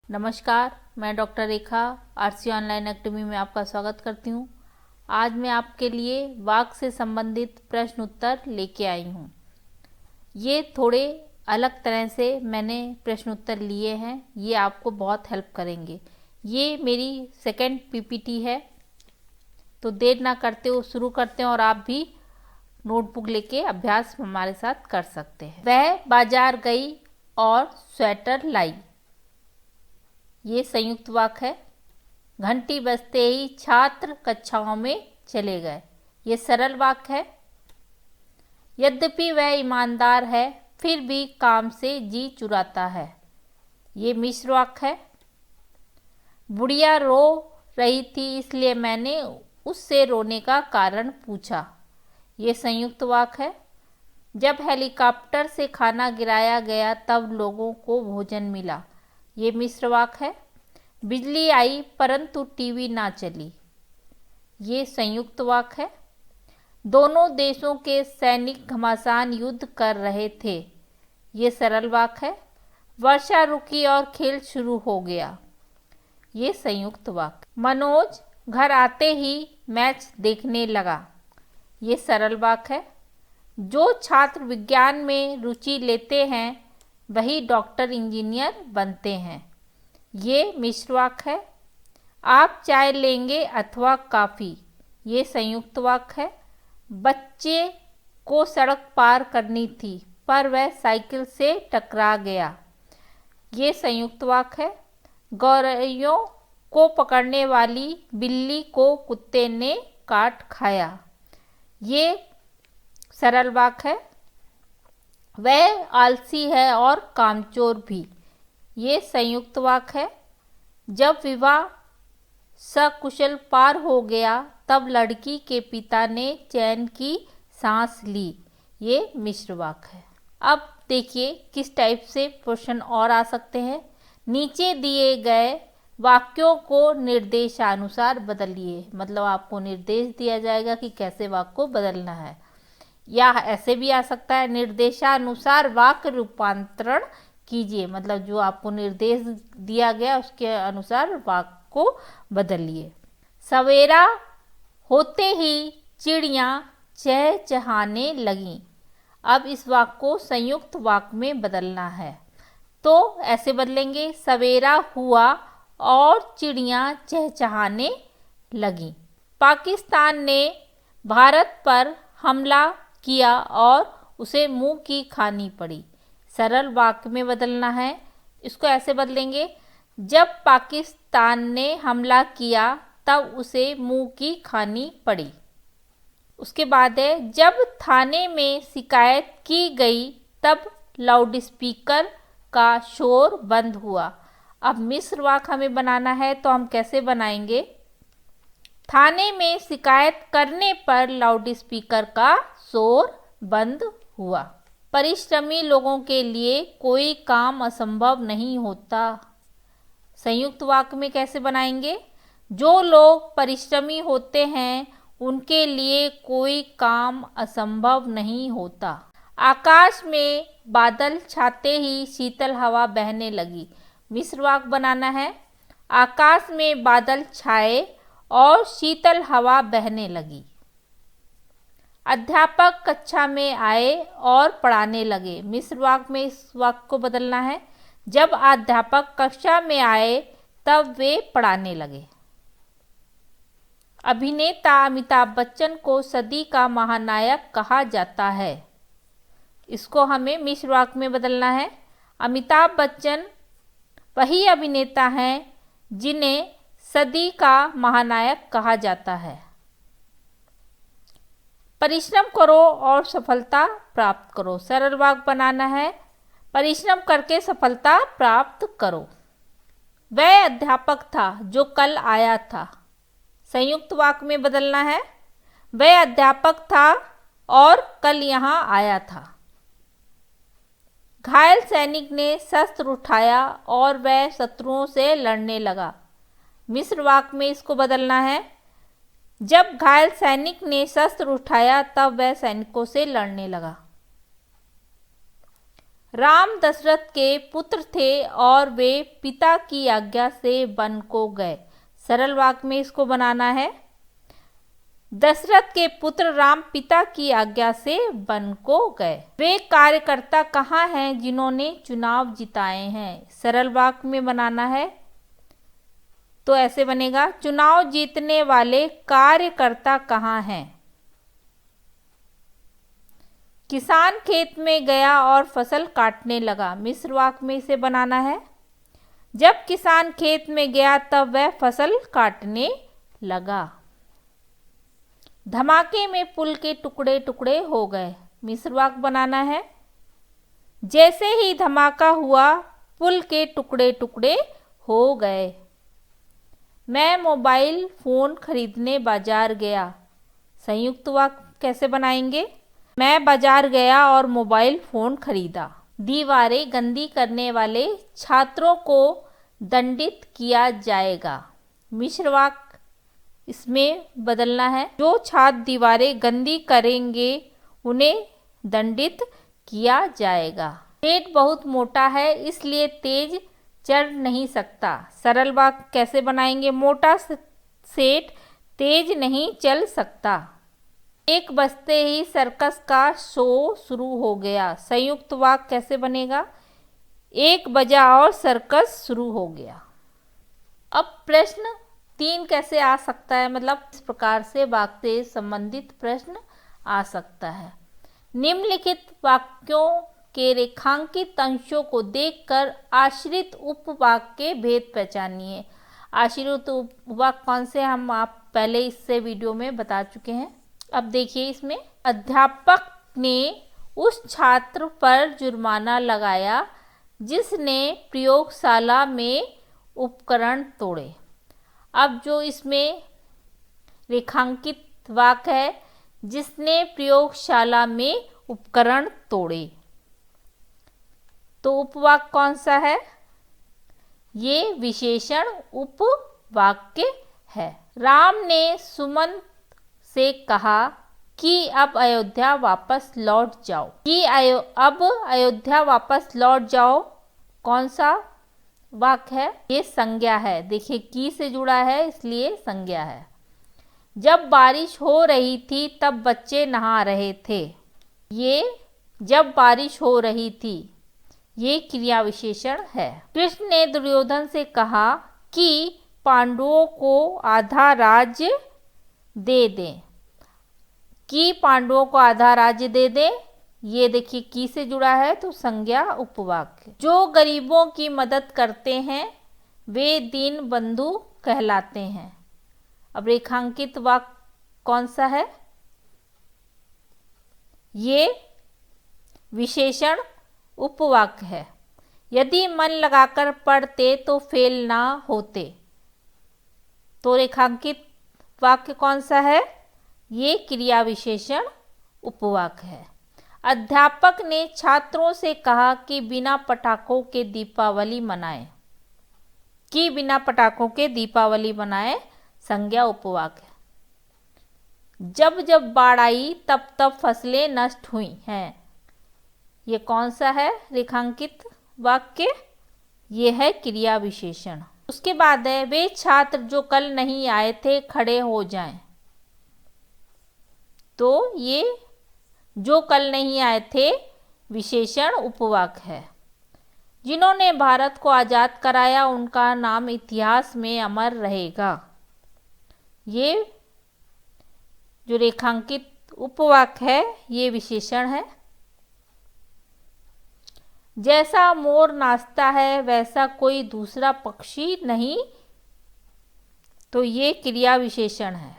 नमस्कार, मैं डॉक्टर रेखा RC online academy में आपका स्वागत करती हूँ। आज मैं आपके लिए वाक से संबंधित प्रश्न उत्तर लेके आई हूँ। ये थोड़े अलग तरह से मैंने प्रश्न उत्तर लिए हैं, ये आपको बहुत हेल्प करेंगे। ये मेरी सेकंड पीपीटी है, तो देर ना करते हुए शुरू करते हैं और आप भी नोटबुक लेके अभ्यास हमारे साथ कर सकते हैं। वह बाजार गई और स्वेटर लाई। ये संयुक्त वाक्य है। घंटी बजते ही छात्र कक्षाओं में चले गए। ये सरल वाक्य है। यद्यपि वह ईमानदार है, फिर भी काम से जी चुराता है। ये मिश्र वाक्य है। बुढ़िया रो रही थी, इसलिए मैंने उससे रोने का कारण पूछा। ये संयुक्त वाक्य है। जब हेलीकॉप्टर से खाना गिराया गया तब लोगों को भोजन मिला। ये मिश्र वाक्य है। बिजली आई परंतु टीवी ना चली। ये संयुक्त वाक्य है। दोनों देशों के सैनिक घमासान युद्ध कर रहे थे। ये सरल वाक्य है। वर्षा रुकी और खेल शुरू हो गया। ये संयुक्त वाक्य। मनोज घर आते ही मैच देखने लगा। ये सरल वाक्य है। जो छात्र विज्ञान में रुचि लेते हैं वही डॉक्टर इंजीनियर बनते हैं। ये मिश्र वाक्य है। आप चाय लेंगे अथवा कॉफ़ी। ये संयुक्त वाक्य है। बच्चे को सड़क पार करनी थी पर वह साइकिल से टकरा गया। ये संयुक्त वाक्य है। गौरैयों को पकड़ने वाली बिल्ली को कुत्ते ने काट खाया। ये सरल वाक्य है। वह आलसी है और कामचोर भी। ये संयुक्त वाक्य है। जब विवाह सकुशल पार हो गया तब लड़की के पिता ने चैन की सांस ली। ये मिश्र वाक्य है। अब देखिए किस टाइप से प्रश्न और आ सकते हैं। नीचे दिए गए वाक्यों को निर्देशानुसार बदलिए। मतलब आपको निर्देश दिया जाएगा कि कैसे वाक्य को बदलना है, या ऐसे भी आ सकता है निर्देशानुसार वाक्य रूपांतरण कीजिए। मतलब जो आपको निर्देश दिया गया उसके अनुसार वाक्य को बदलिए। सवेरा होते ही चिड़ियाँ चहचहाने लगीं। अब इस वाक्य को संयुक्त वाक्य में बदलना है, तो ऐसे बदलेंगे। सवेरा हुआ और चिड़ियाँ चहचहाने लगीं। पाकिस्तान ने भारत पर हमला किया और उसे मुंह की खानी पड़ी। सरल वाक्य में बदलना है। इसको ऐसे बदलेंगे। जब पाकिस्तान ने हमला किया तब उसे मुंह की खानी पड़ी। उसके बाद है जब थाने में शिकायत की गई तब लाउडस्पीकर का शोर बंद हुआ। अब मिश्र वाक्य हमें बनाना है, तो हम कैसे बनाएंगे। थाने में शिकायत करने पर लाउडस्पीकर का शोर बंद हुआ। परिश्रमी लोगों के लिए कोई काम असंभव नहीं होता। संयुक्त वाक्य में कैसे बनाएंगे। जो लोग परिश्रमी होते हैं उनके लिए कोई काम असंभव नहीं होता। आकाश में बादल छाते ही शीतल हवा बहने लगी। मिश्र वाक्य बनाना है। आकाश में बादल छाए और शीतल हवा बहने लगी। अध्यापक कक्षा में आए और पढ़ाने लगे। मिश्र वाक्य में इस वाक्य को बदलना है। जब अध्यापक कक्षा में आए तब वे पढ़ाने लगे। अभिनेता अमिताभ बच्चन को सदी का महानायक कहा जाता है। इसको हमें मिश्र वाक्य में बदलना है। अमिताभ बच्चन वही अभिनेता हैं जिन्हें सदी का महानायक कहा जाता है। परिश्रम करो और सफलता प्राप्त करो। सरल वाक्य बनाना है। परिश्रम करके सफलता प्राप्त करो। वह अध्यापक था जो कल आया था। संयुक्त वाक्य में बदलना है। वह अध्यापक था और कल यहाँ आया था। घायल सैनिक ने शस्त्र उठाया और वह शत्रुओं से लड़ने लगा। मिश्र वाक्य में इसको बदलना है। जब घायल सैनिक ने शस्त्र उठाया तब वह सैनिकों से लड़ने लगा। राम दशरथ के पुत्र थे और वे पिता की आज्ञा से वन को गए। सरल वाक्य में इसको बनाना है। दशरथ के पुत्र राम पिता की आज्ञा से वन को गए। वे कार्यकर्ता कहाँ हैं जिन्होंने चुनाव जिताए हैं। सरल वाक्य में बनाना है। तो ऐसे बनेगा, चुनाव जीतने वाले कार्यकर्ता कहाँ हैं। किसान खेत में गया और फसल काटने लगा। मिश्र वाक्य में इसे बनाना है। जब किसान खेत में गया तब वह फसल काटने लगा। धमाके में पुल के टुकड़े टुकड़े हो गए। मिश्र वाक्य बनाना है। जैसे ही धमाका हुआ पुल के टुकड़े टुकड़े हो गए। मैं मोबाइल फोन खरीदने बाजार गया। संयुक्त वाक्य कैसे बनाएंगे। मैं बाजार गया और मोबाइल फोन खरीदा। दीवारें गंदी करने वाले छात्रों को दंडित किया जाएगा। मिश्र वाक्य इसमें बदलना है। जो छात्र दीवारें गंदी करेंगे उन्हें दंडित किया जाएगा। पेट बहुत मोटा है इसलिए तेज चढ़ नहीं सकता। सरल वाक्य कैसे बनाएंगे। मोटा सेठ तेज नहीं चल सकता। एक बजते ही सर्कस का शो शुरू हो गया। संयुक्त वाक्य कैसे बनेगा। एक बजा और सर्कस शुरू हो गया। अब प्रश्न 3 कैसे आ सकता है, मतलब इस प्रकार से वाक्य से संबंधित प्रश्न आ सकता है। निम्नलिखित वाक्यों के रेखांकित अंशों को देखकर आश्रित उपवाक्य के भेद पहचानिए। आश्रित उपवाक्य कौन से हम आप पहले इससे वीडियो में बता चुके हैं। अब देखिए इसमें, अध्यापक ने उस छात्र पर जुर्माना लगाया जिसने प्रयोगशाला में उपकरण तोड़े। अब जो इसमें रेखांकित वाक्य है, जिसने प्रयोगशाला में उपकरण तोड़े, तो उपवाक्य कौन सा है। ये विशेषण उपवाक्य है। राम ने सुमन से कहा कि अब अयोध्या वापस लौट जाओ। कि अब अयोध्या वापस लौट जाओ कौन सा वाक्य है। ये संज्ञा है। देखिए की से जुड़ा है इसलिए संज्ञा है। जब बारिश हो रही थी तब बच्चे नहा रहे थे। ये जब बारिश हो रही थी, ये क्रिया विशेषण है। कृष्ण ने दुर्योधन से कहा कि पांडवों को आधा राज्य दे दें। कि पांडवों को आधा राज्य दे दें, ये देखिए की से जुड़ा है तो संज्ञा उपवाक्य। जो गरीबों की मदद करते हैं वे दीन बंधु कहलाते हैं। अब रेखांकित वाक्य कौन सा है। ये विशेषण उपवाक्य है। यदि मन लगाकर पढ़ते तो फेल ना होते। तो रेखांकित वाक्य कौन सा है। ये क्रिया विशेषण उपवाक्य है। अध्यापक ने छात्रों से कहा कि बिना पटाखों के दीपावली मनाएं। कि बिना पटाखों के दीपावली मनाएं संज्ञा उपवाक्य है। जब जब बाढ़ आई तब तब फसलें नष्ट हुई हैं। ये कौन सा है रेखांकित वाक्य। ये है क्रिया विशेषण। उसके बाद है वे छात्र जो कल नहीं आए थे खड़े हो जाएं। तो ये जो कल नहीं आए थे विशेषण उपवाक्य है। जिन्होंने भारत को आज़ाद कराया उनका नाम इतिहास में अमर रहेगा। ये जो रेखांकित उपवाक्य है ये विशेषण है। जैसा मोर नाचता है वैसा कोई दूसरा पक्षी नहीं, तो ये क्रिया विशेषण है।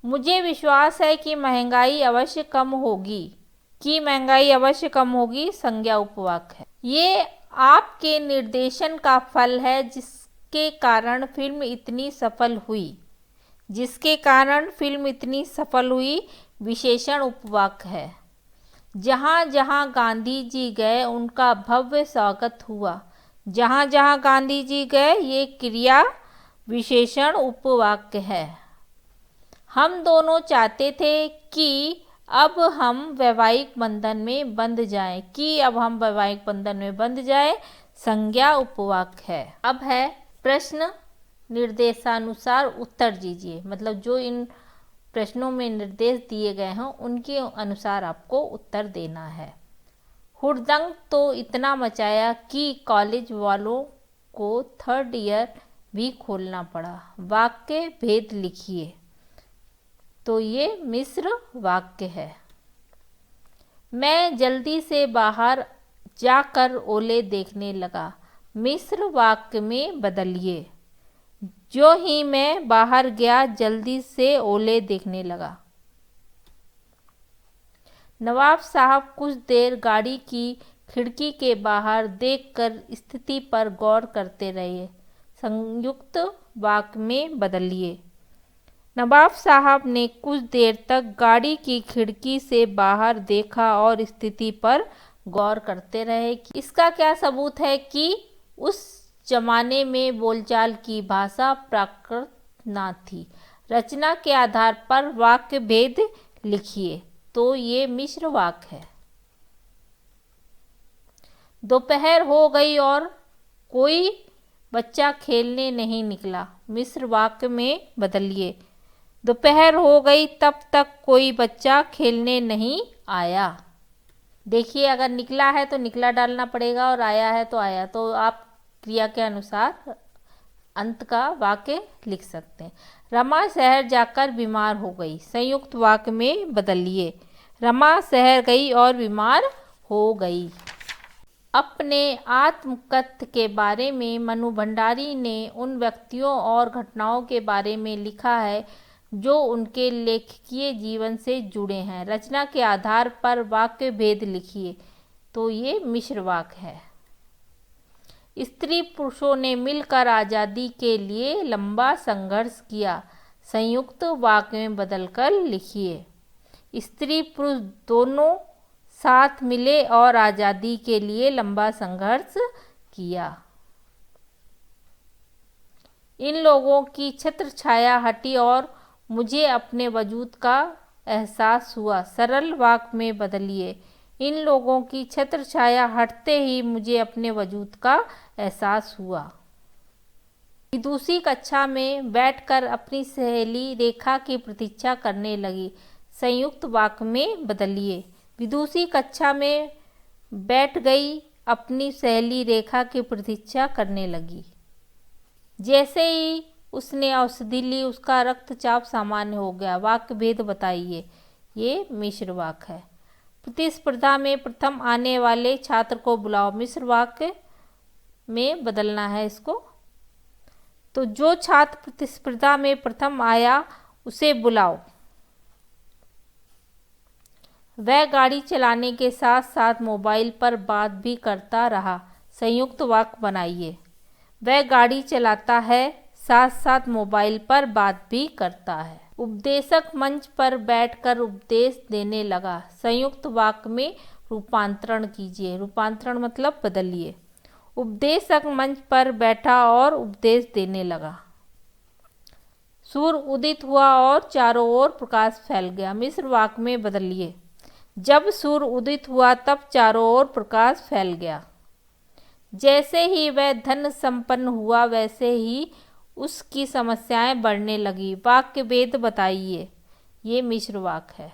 मुझे विश्वास है कि महंगाई अवश्य कम होगी। कि महंगाई अवश्य कम होगी संज्ञा उपवाक्य है। ये आपके निर्देशन का फल है जिसके कारण फिल्म इतनी सफल हुई। जिसके कारण फिल्म इतनी सफल हुई विशेषण उपवाक्य है। जहाँ जहाँ गांधी जी गए उनका भव्य स्वागत हुआ। जहाँ जहाँ गांधी जी गए ये क्रिया विशेषण उपवाक्य है। हम दोनों चाहते थे कि अब हम वैवाहिक बंधन में बंध जाएं, कि अब हम वैवाहिक बंधन में बंध जाएं, संज्ञा उपवाक्य है। अब है प्रश्न निर्देशानुसार उत्तर दीजिए, मतलब जो इन प्रश्नों में निर्देश दिए गए हैं उनके अनुसार आपको उत्तर देना है। हुड़दंग तो इतना मचाया कि कॉलेज वालों को 3rd ईयर भी खोलना पड़ा। वाक्य भेद लिखिए, तो ये मिश्र वाक्य है। मैं जल्दी से बाहर जाकर ओले देखने लगा, मिश्र वाक्य में बदलिए। जो ही मैं बाहर गया जल्दी से ओले देखने लगा। नवाब साहब कुछ देर गाड़ी की खिड़की के बाहर देखकर स्थिति पर गौर करते रहे। संयुक्त वाक्य में बदलिए। नवाब साहब ने कुछ देर तक गाड़ी की खिड़की से बाहर देखा और स्थिति पर गौर करते रहे। इसका क्या सबूत है कि उस जमाने में बोलचाल की भाषा प्राकृत न थी। रचना के आधार पर वाक्य भेद लिखिए, तो ये मिश्र वाक्य है। दोपहर हो गई और कोई बच्चा खेलने नहीं निकला, मिश्र वाक्य में बदलिए। दोपहर हो गई तब तक कोई बच्चा खेलने नहीं आया। देखिए, अगर निकला है तो निकला डालना पड़ेगा और आया है तो आया, तो आप क्रिया के अनुसार अंत का वाक्य लिख सकते हैं। रमा शहर जाकर बीमार हो गई, संयुक्त वाक्य में बदलिए। रमा शहर गई और बीमार हो गई। अपने आत्मकथ्य के बारे में मनु भंडारी ने उन व्यक्तियों और घटनाओं के बारे में लिखा है जो उनके लेखकीय जीवन से जुड़े हैं। रचना के आधार पर वाक्य भेद लिखिए, तो ये मिश्र वाक्य है। स्त्री पुरुषों ने मिलकर आज़ादी के लिए लंबा संघर्ष किया, संयुक्त वाक्य में बदलकर लिखिए। स्त्री पुरुष दोनों साथ मिले और आज़ादी के लिए लंबा संघर्ष किया। इन लोगों की छत्र छाया हटी और मुझे अपने वजूद का एहसास हुआ, सरल वाक्य में बदलिए। इन लोगों की छत्र छाया हटते ही मुझे अपने वजूद का एहसास हुआ। विदुषी कक्षा में बैठकर अपनी सहेली रेखा की प्रतीक्षा करने लगी, संयुक्त वाक्य में बदलिए। विदुषी कक्षा में बैठ गई, अपनी सहेली रेखा की प्रतीक्षा करने लगी। जैसे ही उसने औषधि ली उसका रक्तचाप सामान्य हो गया। वाक्य भेद बताइए, ये मिश्र वाक्य है। प्रतिस्पर्धा में प्रथम आने वाले छात्र को बुलाओ, मिश्र वाक्य में बदलना है इसको। तो जो छात्र प्रतिस्पर्धा में प्रथम आया उसे बुलाओ। वह गाड़ी चलाने के साथ साथ मोबाइल पर बात भी करता रहा, संयुक्त वाक्य बनाइए। वह गाड़ी चलाता है, साथ साथ मोबाइल पर बात भी करता है। उपदेशक मंच पर बैठकर उपदेश देने लगा, संयुक्त वाक्य में रूपांतरण कीजिए। रूपांतरण मतलब बदलिए। उपदेशक मंच पर बैठा और उपदेश देने लगा। सूर्य उदित हुआ और चारों ओर प्रकाश फैल गया, मिश्र वाक्य में बदलिए। जब सूर्य उदित हुआ तब चारों ओर प्रकाश फैल गया। जैसे ही वह धन संपन्न हुआ वैसे ही उसकी समस्याएं बढ़ने लगी। वाक्य भेद बताइए, ये मिश्र वाक्य है।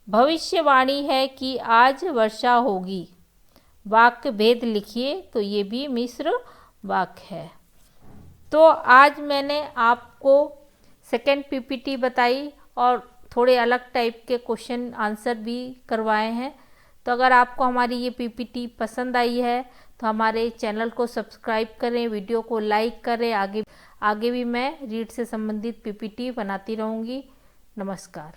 भविष्यवाणी है कि आज वर्षा होगी, वाक्य भेद लिखिए, तो ये भी मिश्र वाक्य है। तो आज मैंने आपको सेकेंड पीपीटी बताई और थोड़े अलग टाइप के क्वेश्चन आंसर भी करवाए हैं। तो अगर आपको हमारी ये पीपीटी पसंद आई है तो हमारे चैनल को सब्सक्राइब करें, वीडियो को लाइक करें। आगे भी मैं रीड से संबंधित पीपीटी बनाती रहूँगी। नमस्कार।